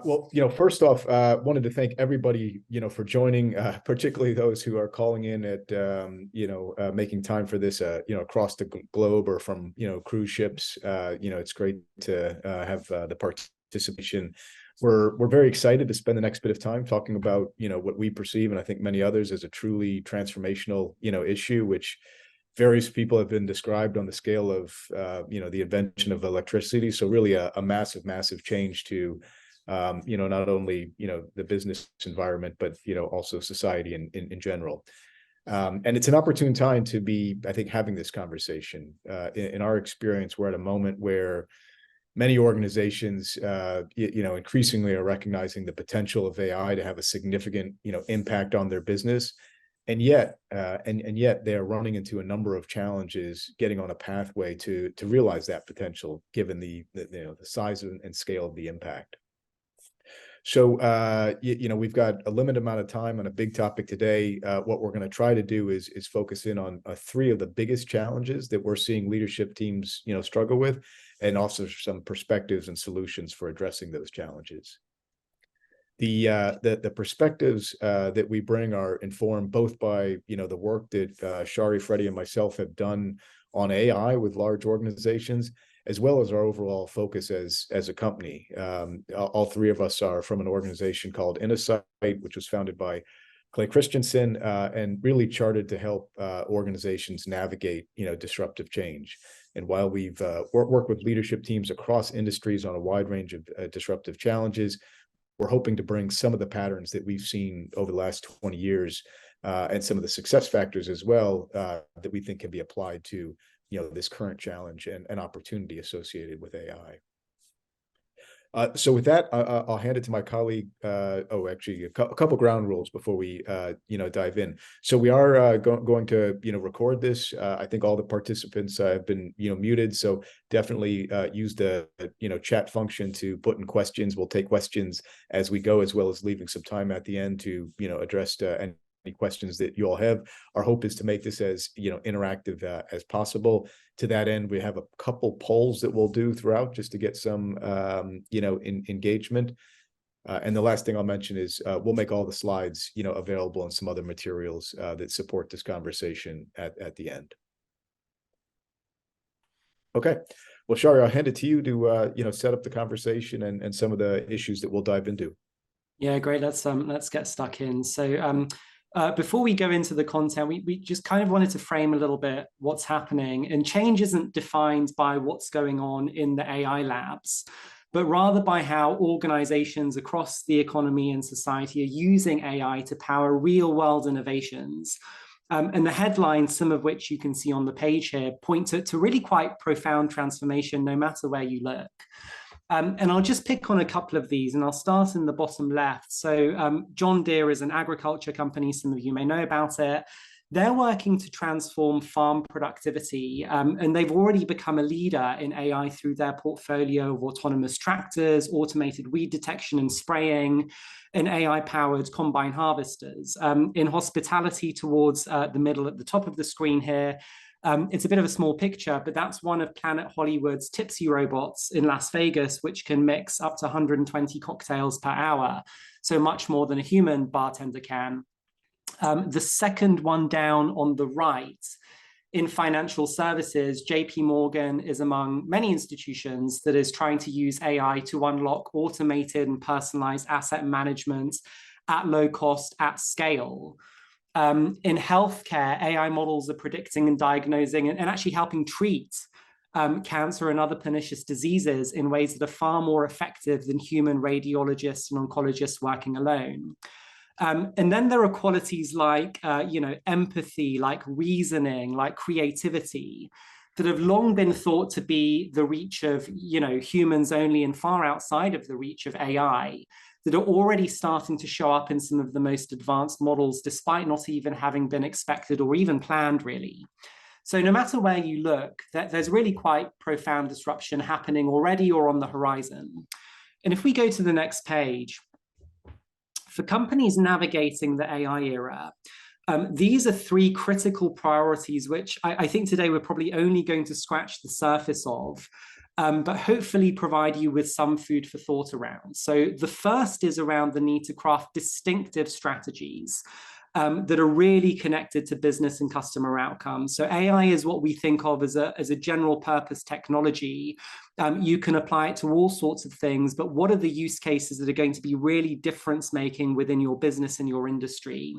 Well, first off, wanted to thank everybody, for joining, particularly those who are calling in at, making time for this, across the globe or from, cruise ships. It's great to have the participation. We're very excited to spend the next bit of time talking about, what we perceive, and I think many others, as a truly transformational, issue, which various people have been described on the scale of, the invention of electricity. So really a massive, massive change to not only, the business environment, but, also society in general. And it's an opportune time to be, I think, having this conversation. In our experience, we're at a moment where many organizations, increasingly are recognizing the potential of AI to have a significant, impact on their business. And yet they are running into a number of challenges getting on a pathway to realize that potential, given the size and scale of the impact. So, we've got a limited amount of time on a big topic today. What we're going to try to do is focus in on three of the biggest challenges that we're seeing leadership teams, struggle with, and also some perspectives and solutions for addressing those challenges. The perspectives that we bring are informed both by, the work that Shari, Freddy, and myself have done on AI with large organizations, as well as our overall focus as a company. All three of us are from an organization called Innosight, which was founded by Clay Christensen, and really chartered to help organizations navigate, disruptive change. And while we've worked with leadership teams across industries on a wide range of disruptive challenges, we're hoping to bring some of the patterns that we've seen over the last 20 years and some of the success factors as well that we think can be applied to this current challenge and opportunity associated with AI. So with that, I'll hand it to my colleague. Actually, a couple ground rules before we, dive in. So we are going to, record this. I think all the participants have been, muted. So definitely use the, chat function to put in questions. We'll take questions as we go, as well as leaving some time at the end to, address any questions that you all have. Our hope is to make this as interactive as possible. To that end, we have a couple polls that we'll do throughout just to get some engagement. And the last thing I'll mention is we'll make all the slides available and some other materials that support this conversation at the end. Okay. Well, Shari, I'll hand it to you to set up the conversation and some of the issues that we'll dive into. Yeah, great. Let's get stuck in. So before we go into the content, we just kind of wanted to frame a little bit what's happening. And change isn't defined by what's going on in the AI labs, but rather by how organizations across the economy and society are using AI to power real world innovations. And the headlines, some of which you can see on the page here, point to really quite profound transformation, no matter where you look. And I'll just pick on a couple of these, and I'll start in the bottom left. So John Deere is an agriculture company. Some of you may know about it. They're working to transform farm productivity, and they've already become a leader in AI through their portfolio of autonomous tractors, automated weed detection and spraying, and AI-powered combine harvesters. In hospitality, towards the middle at the top of the screen here, it's a bit of a small picture, but that's one of Planet Hollywood's Tipsy robots in Las Vegas, which can mix up to 120 cocktails per hour, so much more than a human bartender can. The second one down on the right, in financial services, JP Morgan is among many institutions that is trying to use AI to unlock automated and personalized asset management at low cost, at scale. In healthcare, AI models are predicting and diagnosing and actually helping treat cancer and other pernicious diseases in ways that are far more effective than human radiologists and oncologists working alone. And then there are qualities like, empathy, like reasoning, like creativity, that have long been thought to be the reach of, humans only and far outside of the reach of AI, that are already starting to show up in some of the most advanced models, despite not even having been expected or even planned, really. So no matter where you look, there's really quite profound disruption happening already or on the horizon. And if we go to the next page, for companies navigating the AI era, these are three critical priorities, which I think today we're probably only going to scratch the surface of. but hopefully provide you with some food for thought around. So the first is around the need to craft distinctive strategies that are really connected to business and customer outcomes. So AI is what we think of as a general purpose technology. You can apply it to all sorts of things, but what are the use cases that are going to be really difference making within your business and your industry?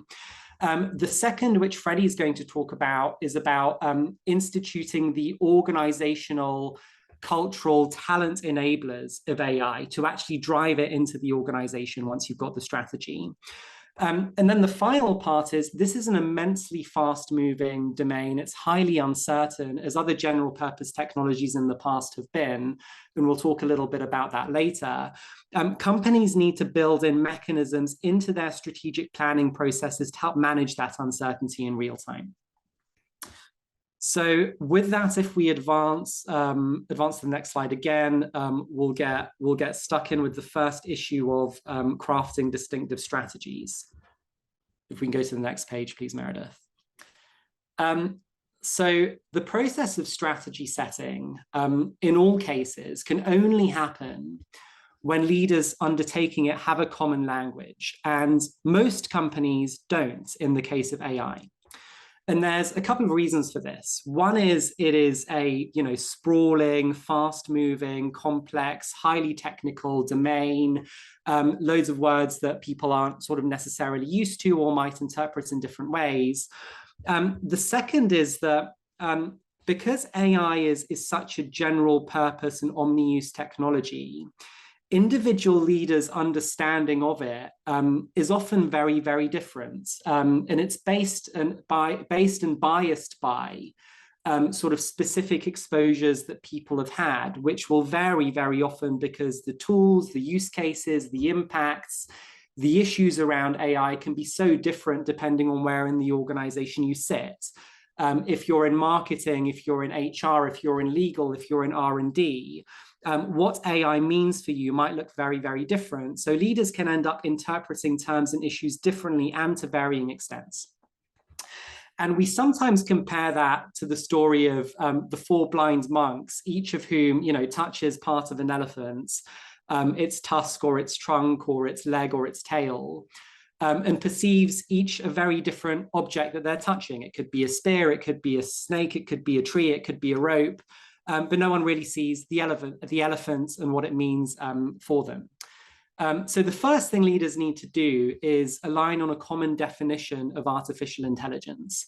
The second, which Freddy is going to talk about, is about instituting the organizational, cultural talent enablers of AI to actually drive it into the organization once you've got the strategy. And then the final part is, this is an immensely fast-moving domain. It's highly uncertain, as other general purpose technologies in the past have been, and we'll talk a little bit about that later. Companies need to build in mechanisms into their strategic planning processes to help manage that uncertainty in real time. So with that, if we advance to the next slide again, we'll get stuck in with the first issue of crafting distinctive strategies. If we can go to the next page, please, Meredith. So the process of strategy setting, in all cases, can only happen when leaders undertaking it have a common language, and most companies don't in the case of AI. And there's a couple of reasons for this. One is it is a sprawling, fast-moving, complex, highly technical domain, loads of words that people aren't sort of necessarily used to or might interpret in different ways. The second is that because AI is such a general purpose and omni-use technology, individual leaders' understanding of it is often very, very different. And it's based and biased by sort of specific exposures that people have had, which will vary very often because the tools, the use cases, the impacts, the issues around AI can be so different depending on where in the organization you sit. If you're in marketing, if you're in HR, if you're in legal, if you're in R&D, what AI means for you might look very, very different. So leaders can end up interpreting terms and issues differently and to varying extents. And we sometimes compare that to the story of the four blind monks, each of whom, touches part of an elephant, its tusk or its trunk or its leg or its tail, and perceives each a very different object that they're touching. It could be a spear, it could be a snake, it could be a tree, it could be a rope. But no one really sees the elephant and what it means for them. So the first thing leaders need to do is align on a common definition of artificial intelligence.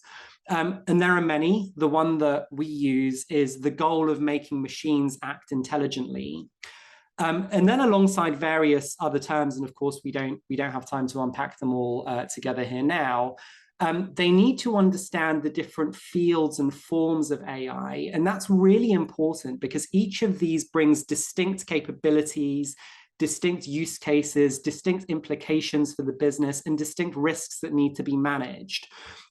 And there are many. The one that we use is the goal of making machines act intelligently. And then alongside various other terms, and of course we don't have time to unpack them all together here now, they need to understand the different fields and forms of AI. And that's really important because each of these brings distinct capabilities, distinct use cases, distinct implications for the business, and distinct risks that need to be managed.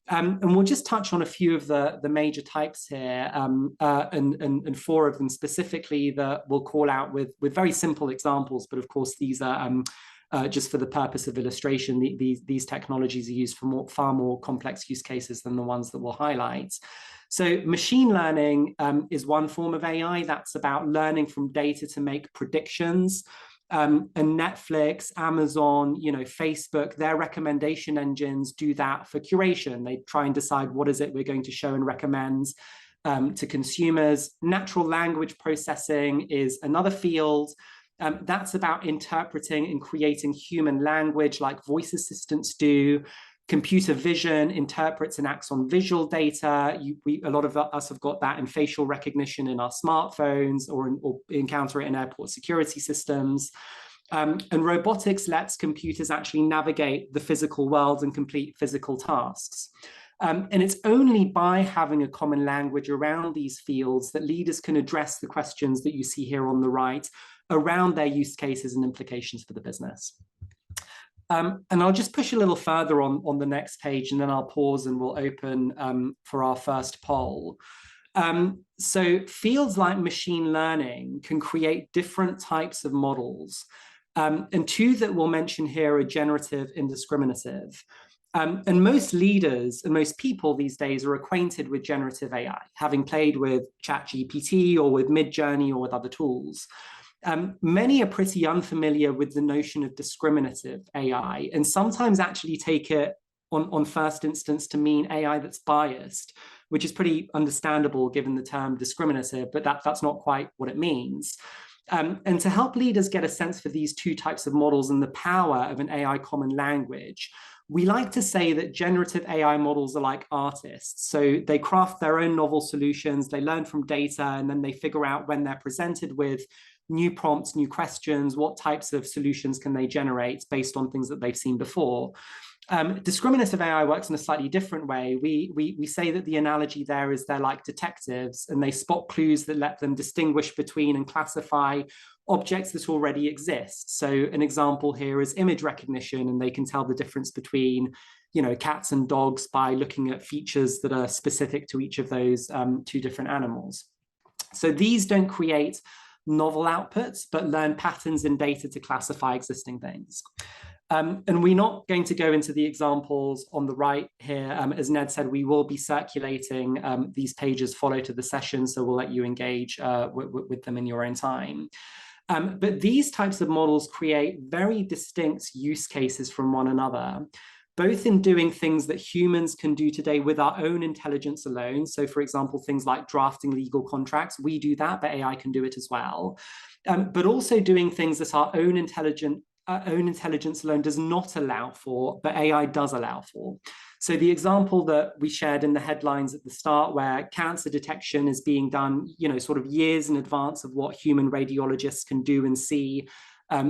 And we'll just touch on a few of the major types here, and four of them specifically that we'll call out with very simple examples. But of course, these are just for the purpose of illustration. These technologies are used for far more complex use cases than the ones that we'll highlight. So machine learning is one form of AI that's about learning from data to make predictions. And Netflix, Amazon, Facebook, their recommendation engines do that for curation. They try and decide what is it we're going to show and recommend to consumers. Natural language processing is another field. That's about interpreting and creating human language like voice assistants do. Computer vision interprets and acts on visual data. A lot of us have got that in facial recognition in our smartphones or encounter it in airport security systems. And robotics lets computers actually navigate the physical world and complete physical tasks. And it's only by having a common language around these fields that leaders can address the questions that you see here on the right around their use cases and implications for the business. And I'll just push a little further on the next page, and then I'll pause and we'll open for our first poll. So fields like machine learning can create different types of models. And two that we'll mention here are generative and discriminative. And most leaders and most people these days are acquainted with generative AI, having played with ChatGPT or with Midjourney or with other tools. Many are pretty unfamiliar with the notion of discriminative AI, and sometimes actually take it on first instance to mean AI that's biased, which is pretty understandable given the term discriminative, but that's not quite what it means. And to help leaders get a sense for these two types of models and the power of an AI common language, we like to say that generative AI models are like artists. So they craft their own novel solutions, they learn from data, and then they figure out when they're presented with new prompts, new questions, what types of solutions can they generate based on things that they've seen before. Discriminative AI works in a slightly different way. We say that the analogy there is they're like detectives, and they spot clues that let them distinguish between and classify objects that already exist. So an example here is image recognition, and they can tell the difference between, cats and dogs by looking at features that are specific to each of those two different animals. So these don't create novel outputs, but learn patterns in data to classify existing things. And we're not going to go into the examples on the right here. As Ned said, we will be circulating these pages follow to the session, so we'll let you engage with them in your own time. But these types of models create very distinct use cases from one another, both in doing things that humans can do today with our own intelligence alone. So for example, things like drafting legal contracts, we do that, but AI can do it as well. But also doing things that our own intelligence alone does not allow for, but AI does allow for. So the example that we shared in the headlines at the start, where cancer detection is being done, sort of years in advance of what human radiologists can do and see,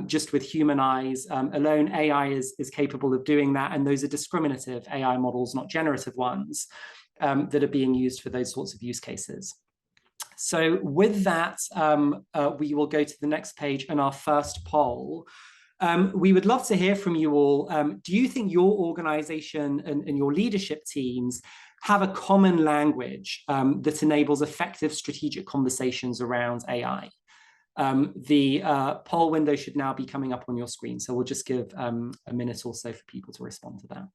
just with human eyes alone, AI is capable of doing that. And those are discriminative AI models, not generative ones, that are being used for those sorts of use cases. So with that, we will go to the next page and our first poll. We would love to hear from you all. Do you think your organization and your leadership teams have a common language that enables effective strategic conversations around AI? The poll window should now be coming up on your screen. So we'll just give a minute or so for people to respond to that.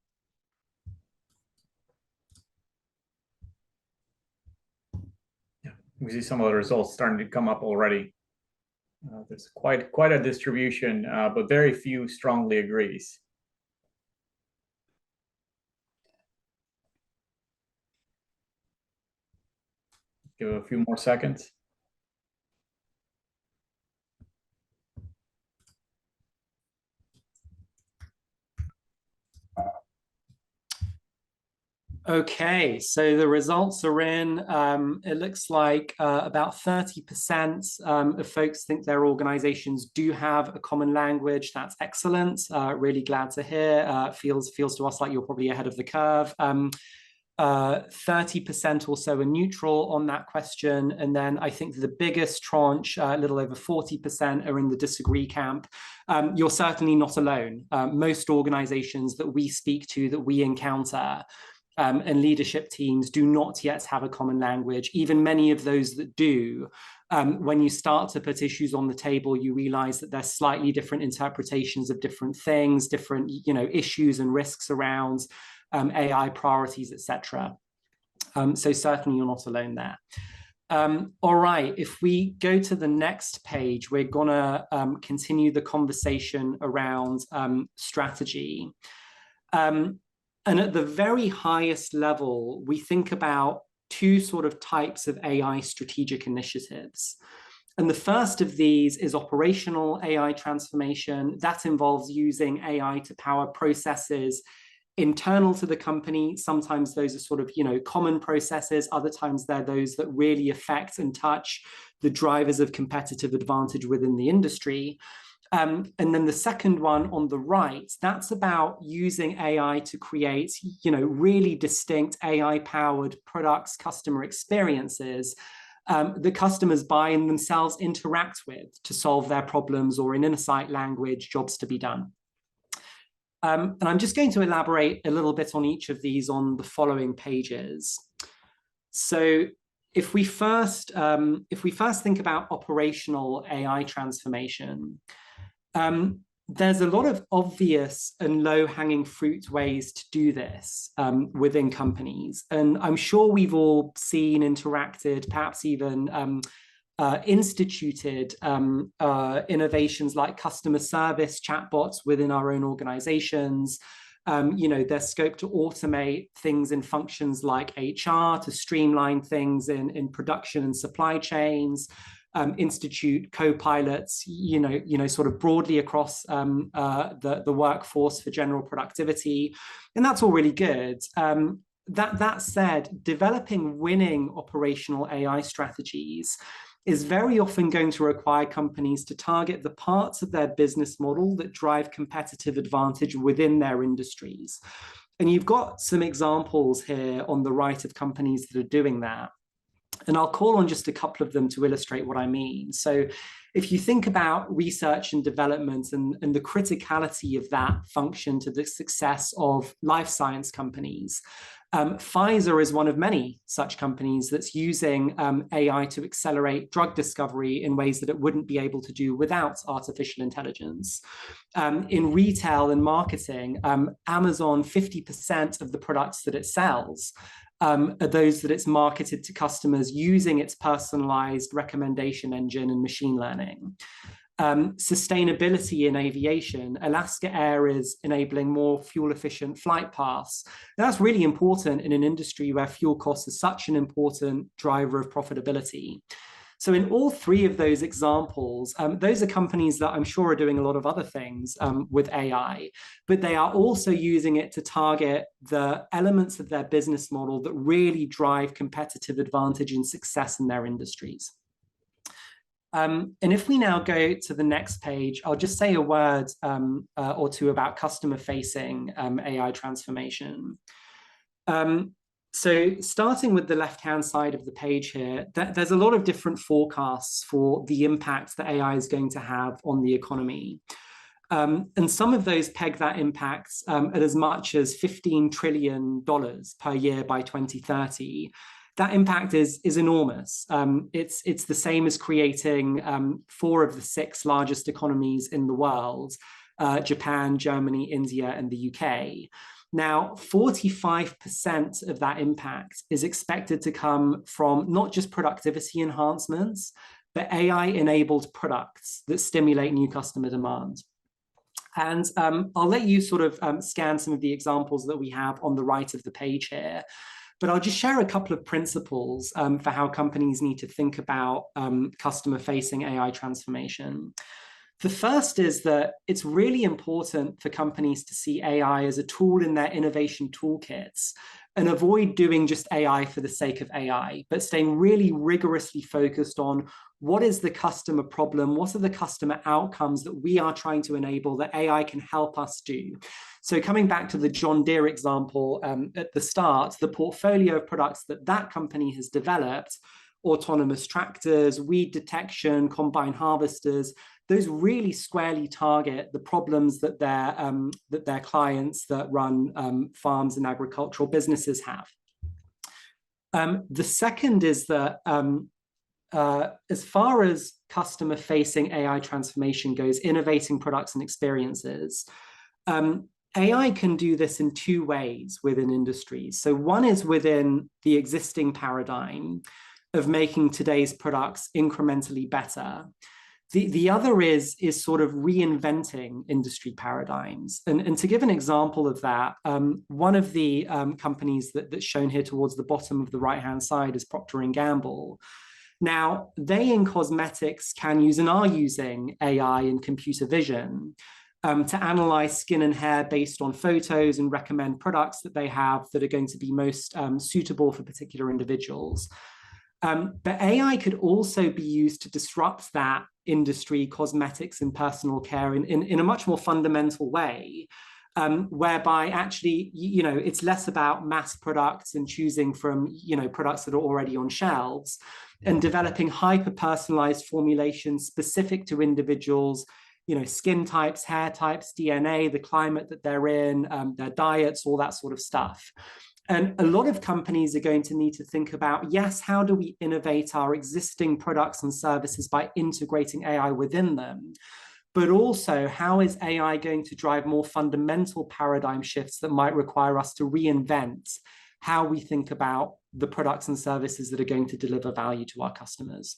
Yeah, we see some of the results starting to come up already. There's quite a distribution, but very few strongly agrees. Give it a few more seconds. Okay, so the results are in. It looks like about 30% of folks think their organizations do have a common language. That's excellent. Really glad to hear. Feels to us like you're probably ahead of the curve. 30% or so are neutral on that question. And then I think the biggest tranche, a little over 40%, are in the disagree camp. You're certainly not alone. Most organizations that we speak to, that we encounter, and leadership teams do not yet have a common language. Even many of those that do, when you start to put issues on the table, you realize that there's slightly different interpretations of different things, different issues and risks around AI priorities, etc. So certainly you're not alone there. All right, if we go to the next page, we're gonna continue the conversation around strategy. And at the very highest level, we think about two sort of types of AI strategic initiatives. And the first of these is operational AI transformation. That involves using AI to power processes internal to the company. Sometimes those are sort of, common processes. Other times they're those that really affect and touch the drivers of competitive advantage within the industry. And then the second one on the right, that's about using AI to create, really distinct AI-powered products, customer experiences that customers buy and themselves interact with to solve their problems, or in Innosight language, jobs to be done. And I'm just going to elaborate a little bit on each of these on the following pages. So if we first think about operational AI transformation, there's a lot of obvious and low-hanging fruit ways to do this within companies. And I'm sure we've all seen, interacted, perhaps even instituted innovations like customer service chatbots within our own organizations. There's scope to automate things in functions like HR, to streamline things in production and supply chains. Institute co-pilots, sort of broadly across the workforce for general productivity. And that's all really good. That said, developing winning operational AI strategies is very often going to require companies to target the parts of their business model that drive competitive advantage within their industries. And you've got some examples here on the right of companies that are doing that. And I'll call on just a couple of them to illustrate what I mean. So if you think about research and development and the criticality of that function to the success of life science companies, Pfizer is one of many such companies that's using AI to accelerate drug discovery in ways that it wouldn't be able to do without artificial intelligence. In retail and marketing, Amazon, 50% of the products that it sells are those that it's marketed to customers using its personalized recommendation engine and machine learning. Sustainability in aviation, Alaska Air is enabling more fuel-efficient flight paths. And that's really important in an industry where fuel costs are such an important driver of profitability. So in all three of those examples, those are companies that I'm sure are doing a lot of other things with AI, but they are also using it to target the elements of their business model that really drive competitive advantage and success in their industries. And if we now go to the next page, I'll just say a word or two about customer-facing AI transformation. So starting with the left-hand side of the page here, there's a lot of different forecasts for the impact that AI is going to have on the economy. And some of those peg that impact at as much as $15 trillion per year by 2030. That impact is enormous. It's the same as creating 4 of the 6 largest economies in the world, Japan, Germany, India, and the UK. Now, 45% of that impact is expected to come from not just productivity enhancements, but AI-enabled products that stimulate new customer demand. And I'll let you sort of scan some of the examples that we have on the right of the page here. But I'll just share a couple of principles for how companies need to think about customer-facing AI transformation. The first is that it's really important for companies to see AI as a tool in their innovation toolkits and avoid doing just AI for the sake of AI, but staying really rigorously focused on what is the customer problem, what are the customer outcomes that we are trying to enable that AI can help us do. So coming back to the John Deere example at the start, the portfolio of products that company has developed, autonomous tractors, weed detection, combine harvesters, those really squarely target the problems that their clients that run farms and agricultural businesses have. The second is that as far as customer-facing AI transformation goes, innovating products and experiences, AI can do this in 2 ways within industries. So one is within the existing paradigm of making today's products incrementally better. The other is sort of reinventing industry paradigms. And to give an example of that, one of the companies that's shown here towards the bottom of the right-hand side is Procter & Gamble. Now, they in cosmetics can use and are using AI and computer vision to analyze skin and hair based on photos and recommend products that they have that are going to be most suitable for particular individuals. But AI could also be used to disrupt that industry, cosmetics and personal care in a much more fundamental way, whereby actually, it's less about mass products and choosing from, products that are already on shelves and developing hyper-personalized formulations specific to individuals, skin types, hair types, DNA, the climate that they're in, their diets, all that sort of stuff. And a lot of companies are going to need to think about, yes, how do we innovate our existing products and services by integrating AI within them? but also how is AI going to drive more fundamental paradigm shifts that might require us to reinvent how we think about the products and services that are going to deliver value to our customers.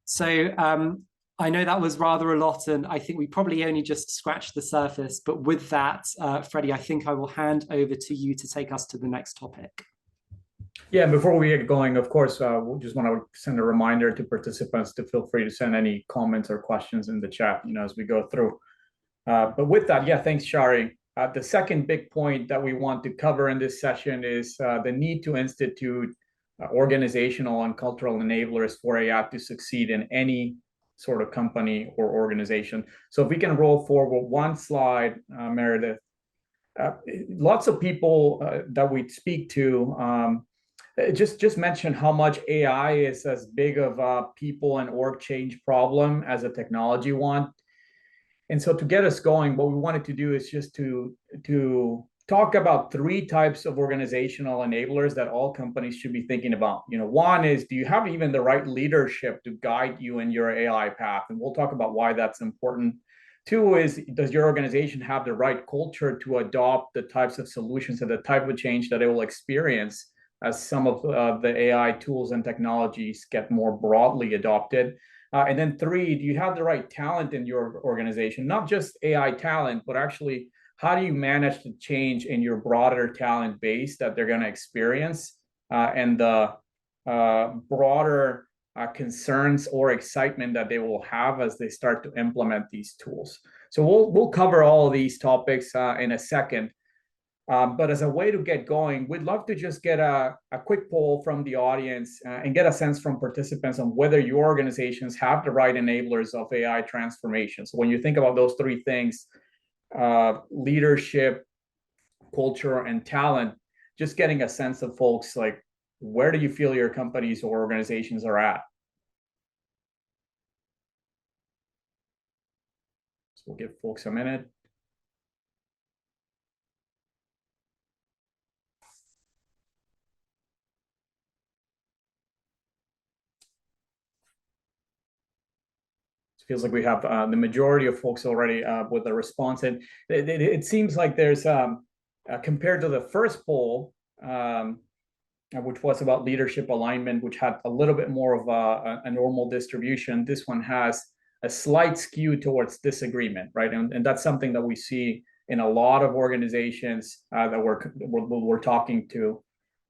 So I know that was rather a lot, and I think we probably only just scratched the surface. But with that, Freddy, I think I will hand over to you to take us to the next topic. Yeah, before we get going, of course, we just want to send a reminder to participants to feel free to send any comments or questions in the chat, as we go through. But with that, yeah, thanks, Shari. The second big point that we want to cover in this session is the need to institute organizational and cultural enablers for AI to succeed in any sort of company or organization. So if we can roll forward one slide, Meredith. Lots of people that we speak to just mention how much AI is as big of a people and org change problem as a technology one. And so to get us going, what we wanted to do is just to talk about 3 types of organizational enablers that all companies should be thinking about. One is, do you have even the right leadership to guide you in your AI path? And we'll talk about why that's important. 2 is, does your organization have the right culture to adopt the types of solutions and the type of change that it will experience as some of the AI tools and technologies get more broadly adopted? And then 3, do you have the right talent in your organization? Not just AI talent, but actually, how do you manage the change in your broader talent base that they're going to experience and the broader concerns or excitement that they will have as they start to implement these tools? So we'll cover all of these topics in a second. But as a way to get going, we'd love to just get a quick poll from the audience and get a sense from participants on whether your organizations have the right enablers of AI transformation. So when you think about those 3 things, leadership, culture, and talent, just getting a sense of folks, like, where do you feel your companies or organizations are at? So we'll give folks a minute. Feels like we have the majority of folks already with a response. And it seems like there's, compared to the first poll, which was about leadership alignment, which had a little bit more of a normal distribution, this one has a slight skew towards disagreement, right? And that's something that we see in a lot of organizations that we're talking to,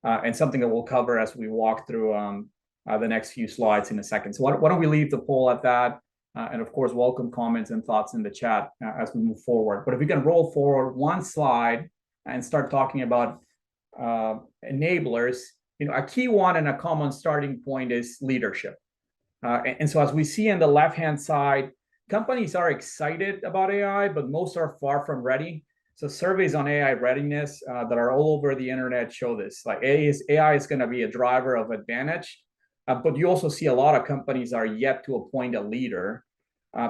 and something that we'll cover as we walk through the next few slides in a second. So why don't we leave the poll at that? And of course, welcome comments and thoughts in the chat as we move forward. But if we can roll forward one slide and start talking about enablers, a key one and a common starting point is leadership. And so as we see on the left-hand side, companies are excited about AI, but most are far from ready. So surveys on AI readiness that are all over the internet show this. Like AI is going to be a driver of advantage. But you also see a lot of companies are yet to appoint a leader.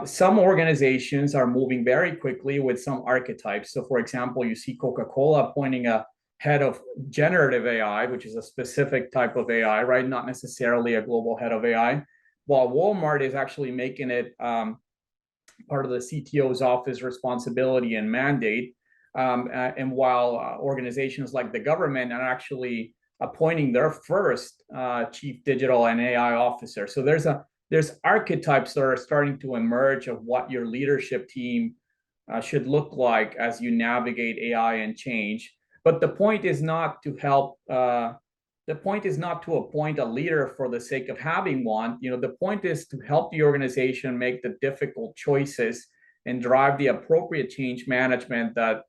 Some organizations are moving very quickly with some archetypes. So for example, you see Coca-Cola appointing a head of generative AI, which is a specific type of AI, right? Not necessarily a global head of AI. While Walmart is actually making it part of the CTO's office responsibility and mandate. And while organizations like the government are actually appointing their first chief digital and AI officer. So there's archetypes that are starting to emerge of what your leadership team should look like as you navigate AI and change. But the point is not to help. The point is not to appoint a leader for the sake of having one. The point is to help the organization make the difficult choices and drive the appropriate change management that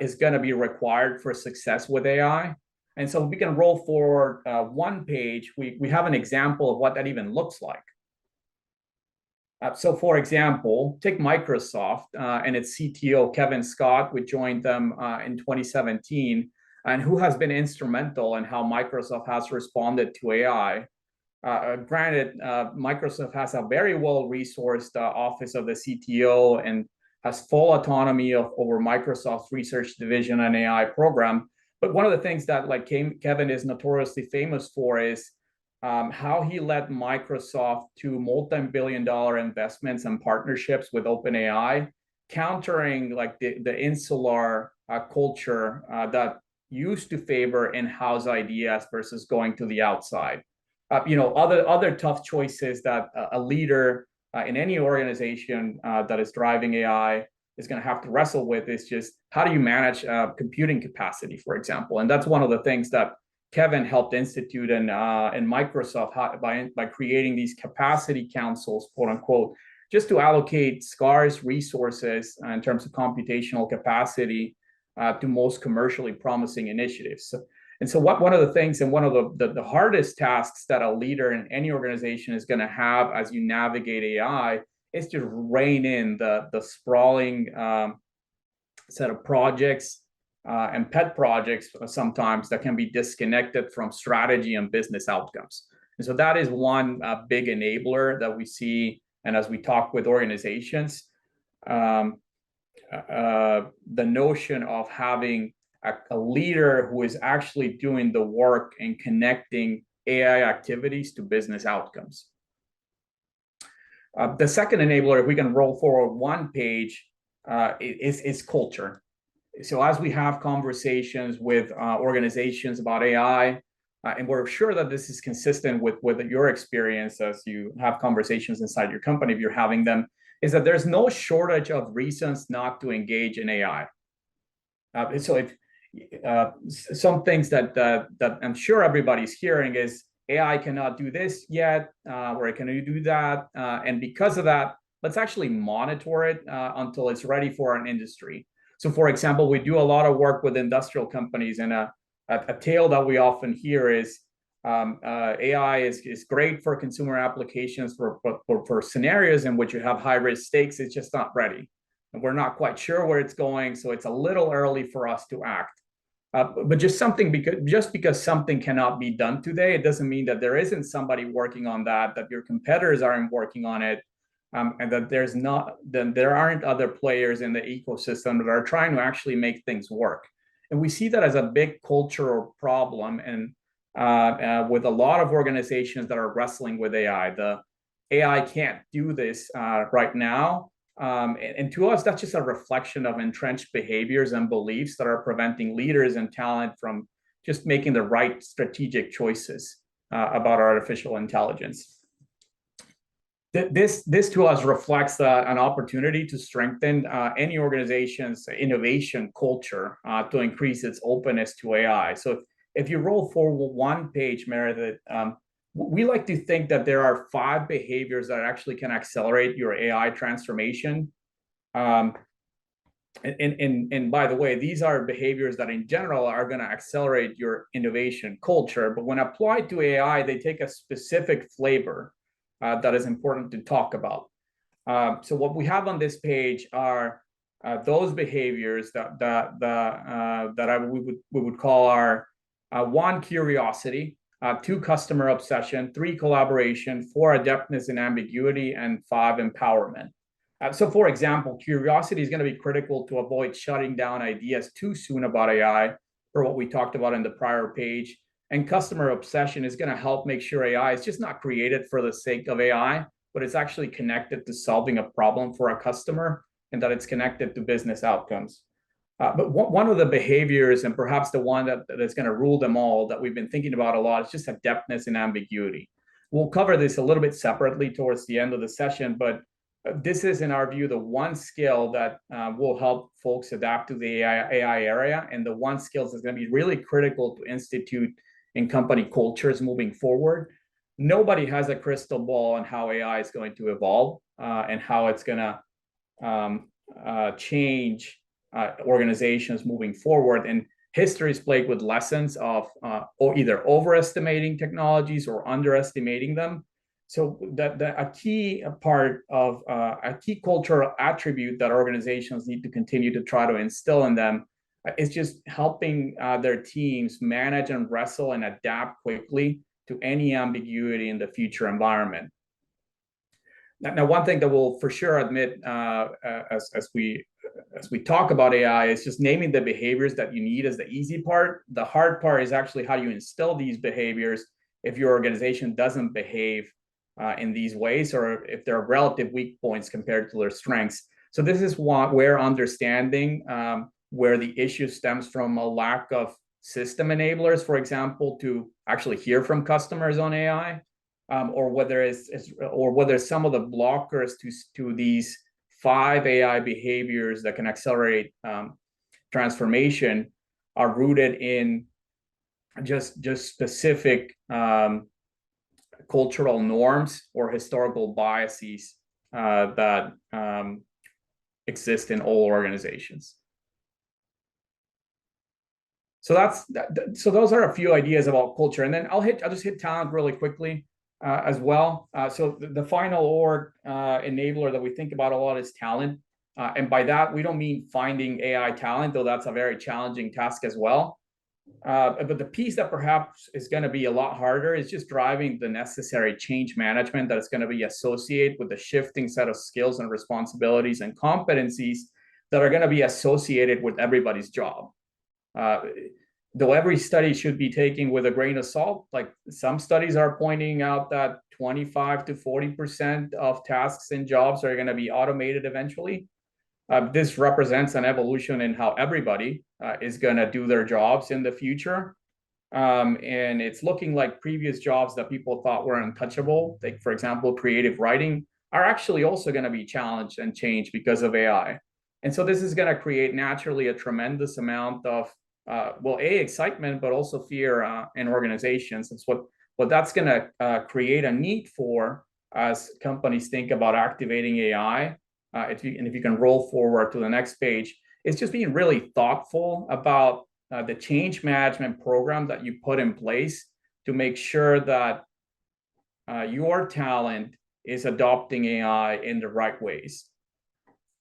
is going to be required for success with AI. And so we can roll forward one page. We have an example of what that even looks like. So for example, take Microsoft and its CTO, Kevin Scott, who joined them in 2017, and who has been instrumental in how Microsoft has responded to AI. Granted, Microsoft has a very well-resourced office of the CTO and has full autonomy over Microsoft's research division and AI program. But one of the things that Kevin is notoriously famous for is how he led Microsoft to multi-billion-dollar investments and partnerships with OpenAI, countering like the insular culture that used to favor in-house ideas versus going to the outside. Other tough choices that a leader in any organization that is driving AI is going to have to wrestle with is just how do you manage computing capacity, for example. And that's one of the things that Kevin helped institute in Microsoft by creating these capacity councils, quote unquote, just to allocate scarce resources in terms of computational capacity to most commercially promising initiatives. And so one of the things and one of the hardest tasks that a leader in any organization is going to have as you navigate AI is to rein in the sprawling set of projects and pet projects sometimes that can be disconnected from strategy and business outcomes. And so that is one big enabler that we see. And as we talk with organizations, the notion of having a leader who is actually doing the work and connecting AI activities to business outcomes. The second enabler, if we can roll forward one page, is culture. So as we have conversations with organizations about AI, and we're sure that this is consistent with your experience as you have conversations inside your company, if you're having them, is that there's no shortage of reasons not to engage in AI. So if some things that I'm sure everybody's hearing is AI cannot do this yet, or it can do that. And because of that, let's actually monitor it until it's ready for an industry. So for example, we do a lot of work with industrial companies, and a tale that we often hear is AI is great for consumer applications for scenarios in which you have high risk stakes. It's just not ready. And we're not quite sure where it's going. So it's a little early for us to act. But just because something cannot be done today, it doesn't mean that there isn't somebody working on that your competitors aren't working on it, and that there aren't other players in the ecosystem that are trying to actually make things work. And we see that as a big cultural problem, and with a lot of organizations that are wrestling with AI. The AI can't do this right now. And to us, that's just a reflection of entrenched behaviors and beliefs that are preventing leaders and talent from just making the right strategic choices about artificial intelligence. This to us reflects an opportunity to strengthen any organization's innovation culture to increase its openness to AI. So if you roll forward one page, Meredith, we like to think that there are 5 behaviors that actually can accelerate your AI transformation. And by the way, these are behaviors that in general are going to accelerate your innovation culture. But when applied to AI, they take a specific flavor that is important to talk about. So what we have on this page are those behaviors that we would call our 1, curiosity, 2, customer obsession, 3, collaboration, 4, adeptness in ambiguity, and 5, empowerment. So for example, curiosity is going to be critical to avoid shutting down ideas too soon about AI, for what we talked about in the prior page. And customer obsession is going to help make sure AI is just not created for the sake of AI, but it's actually connected to solving a problem for a customer, and that it's connected to business outcomes. But one of the behaviors, and perhaps the one that is going to rule them all, that we've been thinking about a lot, is just adeptness in ambiguity. We'll cover this a little bit separately towards the end of the session, but this is, in our view, the one skill that will help folks adapt to the AI area, and the one skill that's going to be really critical to institute in company cultures moving forward. Nobody has a crystal ball on how AI is going to evolve and how it's going to change organizations moving forward. And history is plagued with lessons of either overestimating technologies or underestimating them. So a key part of a key cultural attribute that organizations need to continue to try to instill in them is just helping their teams manage and wrestle and adapt quickly to any ambiguity in the future environment. Now, one thing that we'll for sure admit as we talk about AI is just naming the behaviors that you need as the easy part. The hard part is actually how you instill these behaviors if your organization doesn't behave in these ways, or if there are relative weak points compared to their strengths. So this is where understanding where the issue stems from a lack of system enablers, for example, to actually hear from customers on AI, or whether some of the blockers to these 5 AI behaviors that can accelerate transformation are rooted in just specific cultural norms or historical biases that exist in all organizations. So so those are a few ideas about culture, and then I'll just hit talent really quickly as well. So the final org enabler that we think about a lot is talent, and by that we don't mean finding AI talent, though that's a very challenging task as well. But the piece that perhaps is going to be a lot harder is just driving the necessary change management that is going to be associated with the shifting set of skills and responsibilities and competencies that are going to be associated with everybody's job. Though every study should be taken with a grain of salt, like some studies are pointing out that 25 to 40% of tasks and jobs are going to be automated eventually. This represents an evolution in how everybody is going to do their jobs in the future. And it's looking like previous jobs that people thought were untouchable, like, for example, creative writing, are actually also going to be challenged and changed because of AI. And so this is going to create naturally a tremendous amount of, excitement, but also fear in organizations. It's what that's going to create a need for as companies think about activating AI. If you can roll forward to the next page, it's just being really thoughtful about the change management program that you put in place to make sure that your talent is adopting AI in the right ways.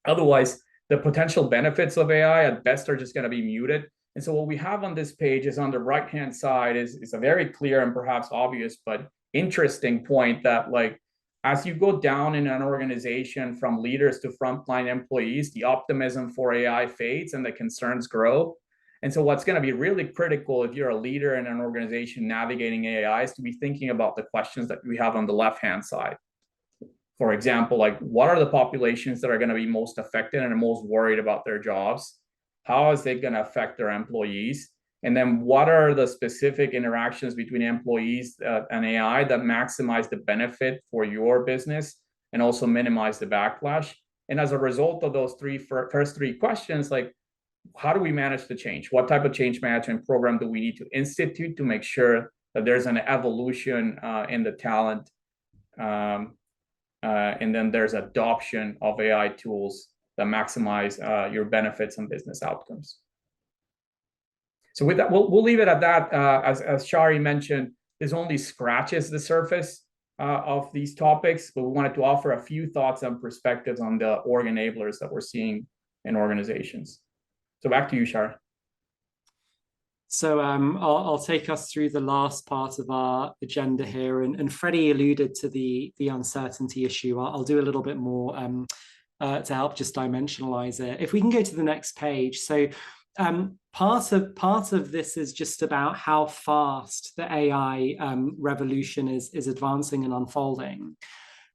Otherwise, the potential benefits of AI at best are just going to be muted. And so what we have on this page is on the right-hand side is a very clear and perhaps obvious but interesting point that, like, as you go down in an organization from leaders to frontline employees, the optimism for AI fades and the concerns grow. And so what's going to be really critical if you're a leader in an organization navigating AI is to be thinking about the questions that we have on the left-hand side. For example, like, what are the populations that are going to be most affected and most worried about their jobs? How is it going to affect their employees? And then what are the specific interactions between employees and AI that maximize the benefit for your business and also minimize the backlash? And as a result of those first three questions, like, how do we manage the change? What type of change management program do we need to institute to make sure that there's an evolution in the talent? And then there's adoption of AI tools that maximize your benefits and business outcomes. So with that, we'll leave it at that. As Shari mentioned, this only scratches the surface of these topics, but we wanted to offer a few thoughts and perspectives on the org enablers that we're seeing in organizations. So back to you, Shari. So I'll take us through the last part of our agenda here, and Freddy alluded to the uncertainty issue. I'll do a little bit more to help just dimensionalize it. If we can go to the next page. So part of this is just about how fast the AI revolution is advancing and unfolding.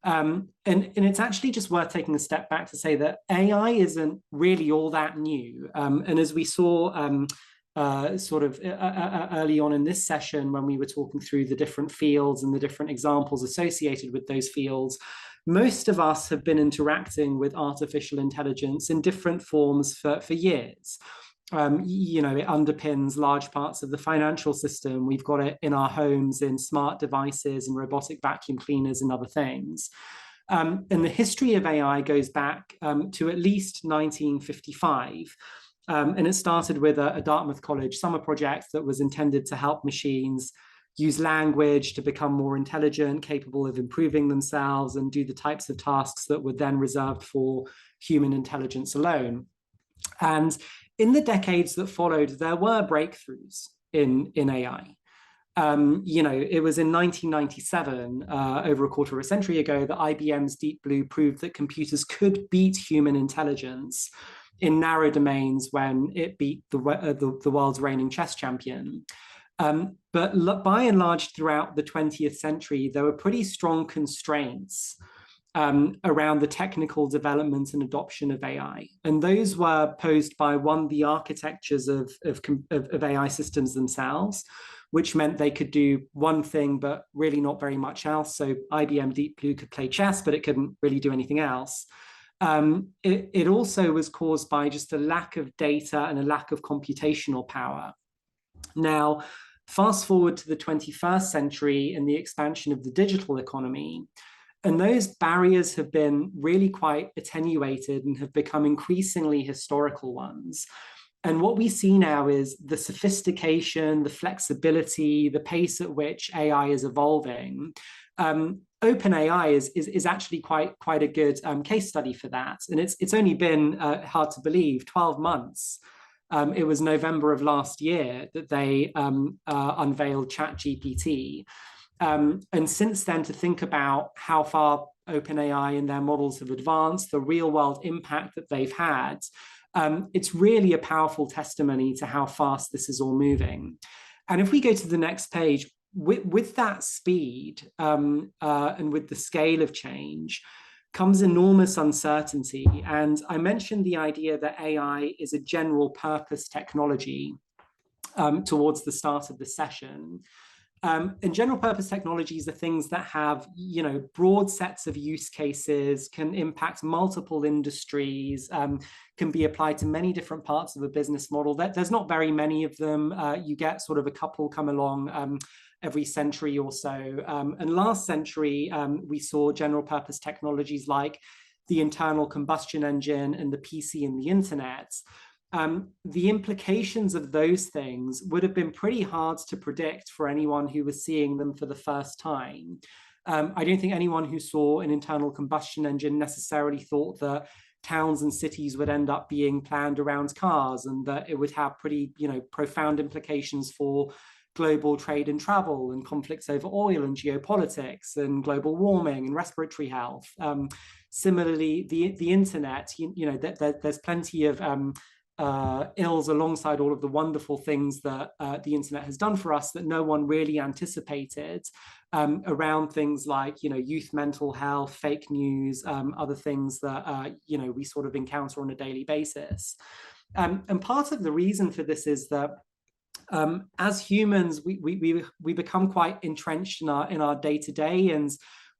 And it's actually just worth taking a step back to say that AI isn't really all that new. And as we saw sort of early on in this session, when we were talking through the different fields and the different examples associated with those fields, most of us have been interacting with artificial intelligence in different forms for years. You know, it underpins large parts of the financial system. We've got it in our homes, in smart devices and robotic vacuum cleaners and other things. And the history of AI goes back to at least 1955. And it started with a Dartmouth College summer project that was intended to help machines use language to become more intelligent, capable of improving themselves, and do the types of tasks that were then reserved for human intelligence alone. And in the decades that followed, there were breakthroughs in AI. You know, it was in 1997, over a quarter of a century ago, that IBM's Deep Blue proved that computers could beat human intelligence in narrow domains when it beat the world's reigning chess champion. But by and large, throughout the 20th century, there were pretty strong constraints around the technical development and adoption of AI. And those were posed by, one, the architectures of AI systems themselves, which meant they could do one thing, but really not very much else. So IBM Deep Blue could play chess, but it couldn't really do anything else. It also was caused by just a lack of data and a lack of computational power. Now, fast forward to the 21st century and the expansion of the digital economy, and those barriers have been really quite attenuated and have become increasingly historical ones. And what we see now is the sophistication, the flexibility, the pace at which AI is evolving. OpenAI is actually quite a good case study for that. And it's only been, hard to believe, 12 months. It was November of last year that they unveiled ChatGPT. And since then, to think about how far OpenAI and their models have advanced, the real world impact that they've had, it's really a powerful testimony to how fast this is all moving. And if we go to the next page, with that speed and with the scale of change comes enormous uncertainty. And I mentioned the idea that AI is a general purpose technology towards the start of the session. And general purpose technologies are things that have, broad sets of use cases, can impact multiple industries, can be applied to many different parts of a business model. There's not very many of them. You get sort of a couple come along every century or so. And last century, we saw general purpose technologies like the internal combustion engine and the PC and the internet. The implications of those things would have been pretty hard to predict for anyone who was seeing them for the first time. I don't think anyone who saw an internal combustion engine necessarily thought that towns and cities would end up being planned around cars, and that it would have pretty, profound implications for global trade and travel and conflicts over oil and geopolitics and global warming and respiratory health. Similarly, the internet, there's plenty of ills alongside all of the wonderful things that the internet has done for us that no one really anticipated around things like, youth mental health, fake news, other things that, we sort of encounter on a daily basis. And part of the reason for this is that as humans, we become quite entrenched in our day-to-day, and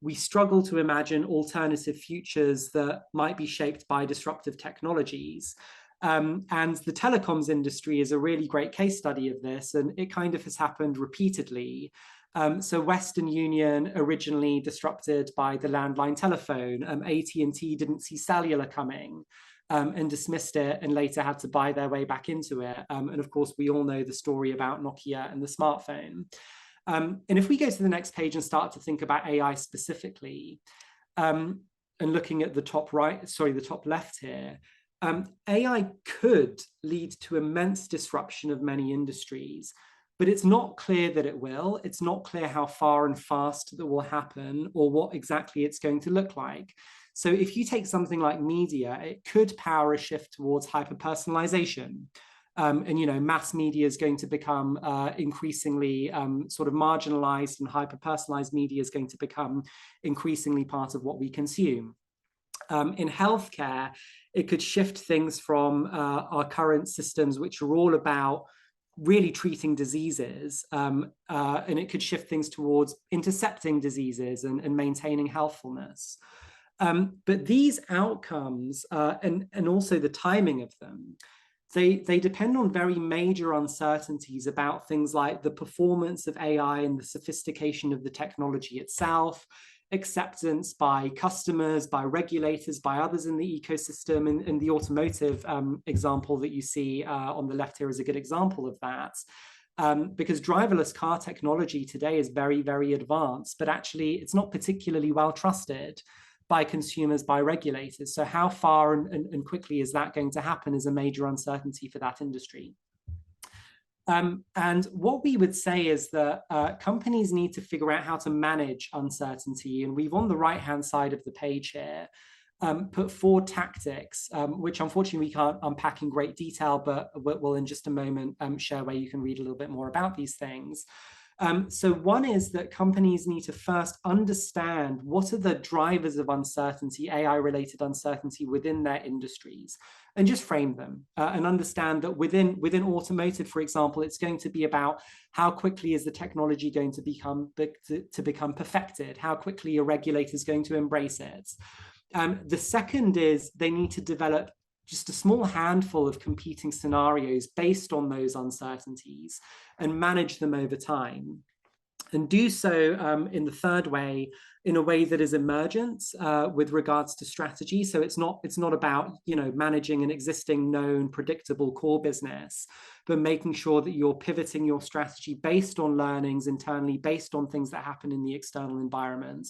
we struggle to imagine alternative futures that might be shaped by disruptive technologies. And the telecoms industry is a really great case study of this, and it kind of has happened repeatedly. So Western Union, originally disrupted by the landline telephone, AT&T didn't see cellular coming and dismissed it, and later had to buy their way back into it. And of course, we all know the story about Nokia and the smartphone. And if we go to the next page and start to think about AI specifically, and looking at the top left here, AI could lead to immense disruption of many industries, but it's not clear that it will. It's not clear how far and fast that will happen or what exactly it's going to look like. So if you take something like media, it could power a shift towards hyper-personalization. And, mass media is going to become increasingly sort of marginalized, and hyper-personalized media is going to become increasingly part of what we consume. In healthcare, it could shift things from our current systems, which are all about really treating diseases, and it could shift things towards intercepting diseases and maintaining healthfulness. But these outcomes and also the timing of them, they depend on very major uncertainties about things like the performance of AI and the sophistication of the technology itself, acceptance by customers, by regulators, by others in the ecosystem. And the automotive example that you see on the left here is a good example of that. Because driverless car technology today is very, very advanced, but actually it's not particularly well trusted by consumers, by regulators. So how far and quickly is that going to happen is a major uncertainty for that industry. And what we would say is that companies need to figure out how to manage uncertainty. And we've on the right-hand side of the page here, put forward tactics, which unfortunately we can't unpack in great detail, but we'll in just a moment share where you can read a little bit more about these things. So one is that companies need to first understand what are the drivers of uncertainty, AI-related uncertainty within their industries, and just frame them and understand that within automotive, for example, it's going to be about how quickly is the technology going to become perfected, how quickly a regulator is going to embrace it. The second is they need to develop just a small handful of competing scenarios based on those uncertainties and manage them over time. And do so in the third way, in a way that is emergent with regards to strategy. So it's not about, you know, managing an existing known predictable core business, but making sure that you're pivoting your strategy based on learnings internally, based on things that happen in the external environment.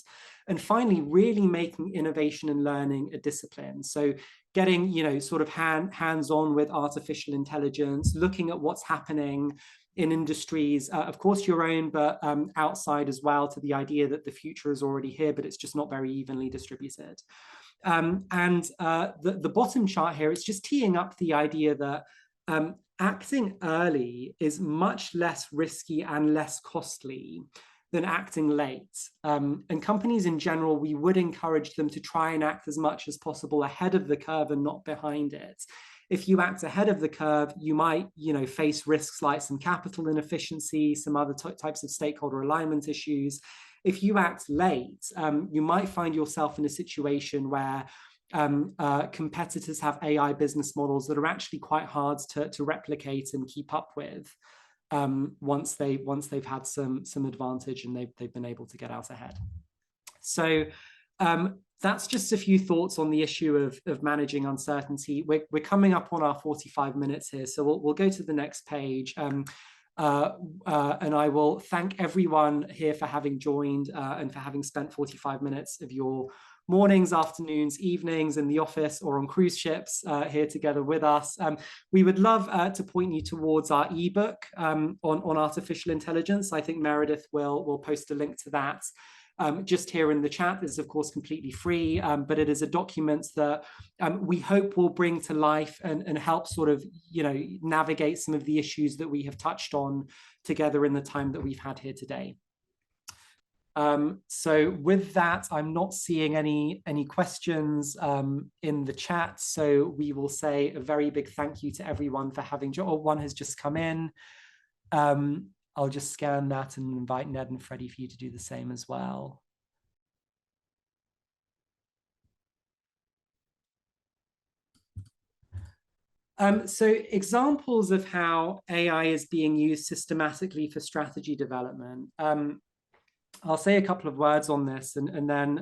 And finally, really making innovation and learning a discipline. So getting, you know, sort of hands-on with artificial intelligence, looking at what's happening in industries, of course your own, but outside as well, to the idea that the future is already here, but it's just not very evenly distributed. The bottom chart here is just teeing up the idea that acting early is much less risky and less costly than acting late. And companies in general, we would encourage them to try and act as much as possible ahead of the curve and not behind it. If you act ahead of the curve, you might, you know, face risks like some capital inefficiency, some other types of stakeholder alignment issues. If you act late, you might find yourself in a situation where competitors have AI business models that are actually quite hard to replicate and keep up with once they've had some advantage and they've been able to get out ahead. So that's just a few thoughts on the issue of managing uncertainty. We're coming up on our 45 minutes here, so we'll go to the next page. And I will thank everyone here for having joined and for having spent 45 minutes of your mornings, afternoons, evenings in the office or on cruise ships here together with us. We would love to point you towards our ebook on artificial intelligence. I think Meredith will post a link to that just here in the chat. This is of course completely free, but it is a document that we hope will bring to life and help sort of, you know, navigate some of the issues that we have touched on together in the time that we've had here today. So with that, I'm not seeing any questions in the chat. So we will say a very big thank you to everyone for having joined. Oh, one has just come in. I'll just scan that and invite Ned and Freddy for you to do the same as well. So examples of how AI is being used systematically for strategy development. I'll say a couple of words on this, and then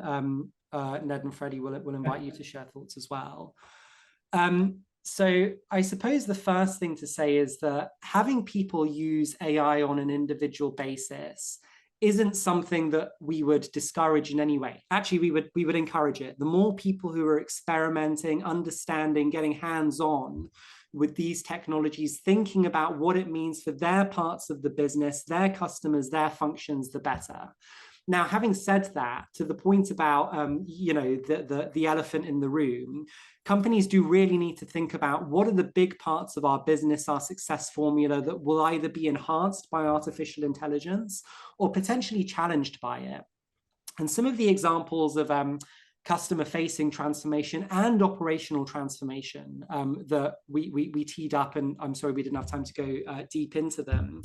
Ned and Freddy will invite you to share thoughts as well. So I suppose the first thing to say is that having people use AI on an individual basis isn't something that we would discourage in any way. Actually, we would encourage it. The more people who are experimenting, understanding, getting hands-on with these technologies, thinking about what it means for their parts of the business, their customers, their functions, the better. Now, having said that, to the point about you know, the elephant in the room, companies do really need to think about what are the big parts of our business, our success formula that will either be enhanced by artificial intelligence or potentially challenged by it. And some of the examples of customer-facing transformation and operational transformation that we teed up, and I'm sorry we didn't have time to go deep into them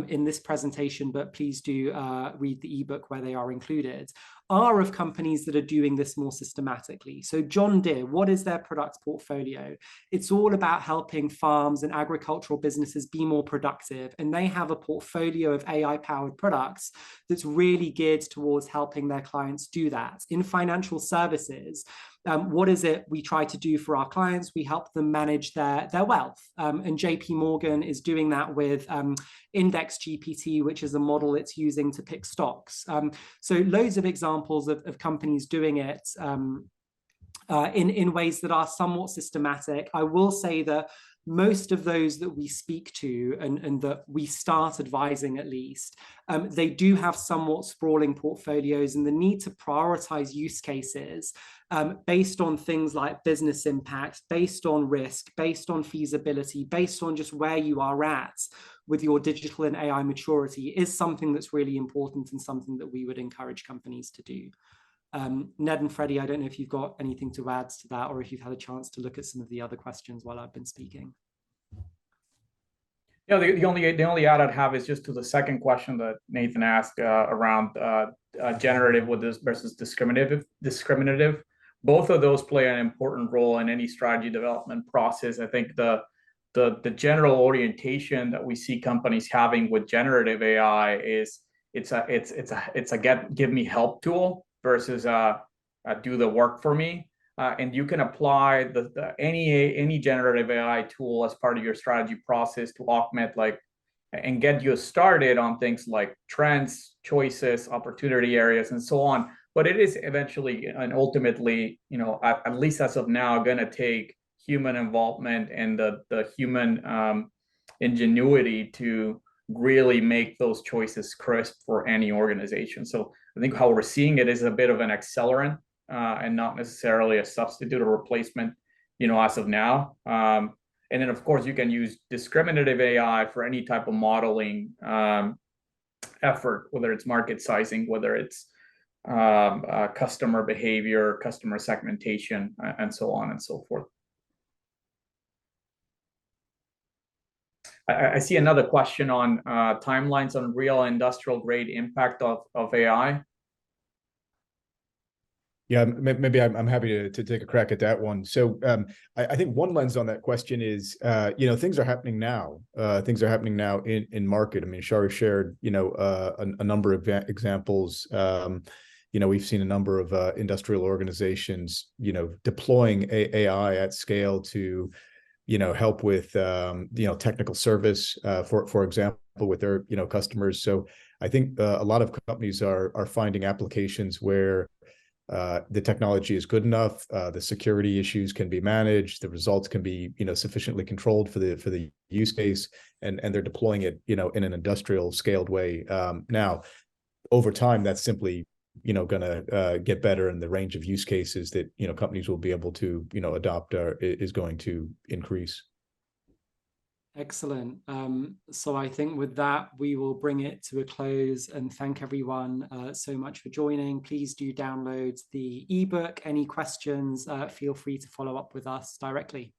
in this presentation, but please do read the ebook where they are included, are of companies that are doing this more systematically. So John Deere, what is their product portfolio? It's all about helping farms and agricultural businesses be more productive. And they have a portfolio of AI-powered products that's really geared towards helping their clients do that. In financial services, what is it we try to do for our clients? We help them manage their wealth. And JP Morgan is doing that with Index GPT, which is a model it's using to pick stocks. So loads of examples of companies doing it in ways that are somewhat systematic. I will say that most of those that we speak to and that we start advising at least, they do have somewhat sprawling portfolios, and the need to prioritize use cases based on things like business impact, based on risk, based on feasibility, based on just where you are at with your digital and AI maturity is something that's really important and something that we would encourage companies to do. Ned and Freddie, I don't know if you've got anything to add to that, or if you've had a chance to look at some of the other questions while I've been speaking. Yeah, the only add I'd have is just to the second question that Nathan asked around generative with this versus discriminative. Both of those play an important role in any strategy development process. I think the general orientation that we see companies having with generative AI is it's a give me help tool versus do the work for me. And you can apply any generative AI tool as part of your strategy process to augment and get you started on things like trends, choices, opportunity areas, and so on. But it is eventually and ultimately, at least as of now, going to take human involvement and the human ingenuity to really make those choices crisp for any organization. So I think how we're seeing it is a bit of an accelerant and not necessarily a substitute or replacement, as of now. And then, of course, you can use discriminative AI for any type of modeling effort, whether it's market sizing, whether it's customer behavior, customer segmentation, and so on and so forth. I see another question on timelines on real industrial grade impact of AI. Yeah, maybe I'm happy to take a crack at that one. So I think one lens on that question is, things are happening now. Things are happening now in market. I mean, Shari shared, a number of examples. We've seen a number of industrial organizations, deploying AI at scale to, help with, technical service, for example, with their, customers. So I think a lot of companies are finding applications where the technology is good enough, the security issues can be managed, the results can be, sufficiently controlled for the use case, and they're deploying it, in an industrial scaled way. Now, over time, that's simply, going to get better, and the range of use cases that, companies will be able to, adopt is going to increase. Excellent. So I think with that, we will bring it to a close and thank everyone so much for joining. Please do download the ebook. Any questions, feel free to follow up with us directly.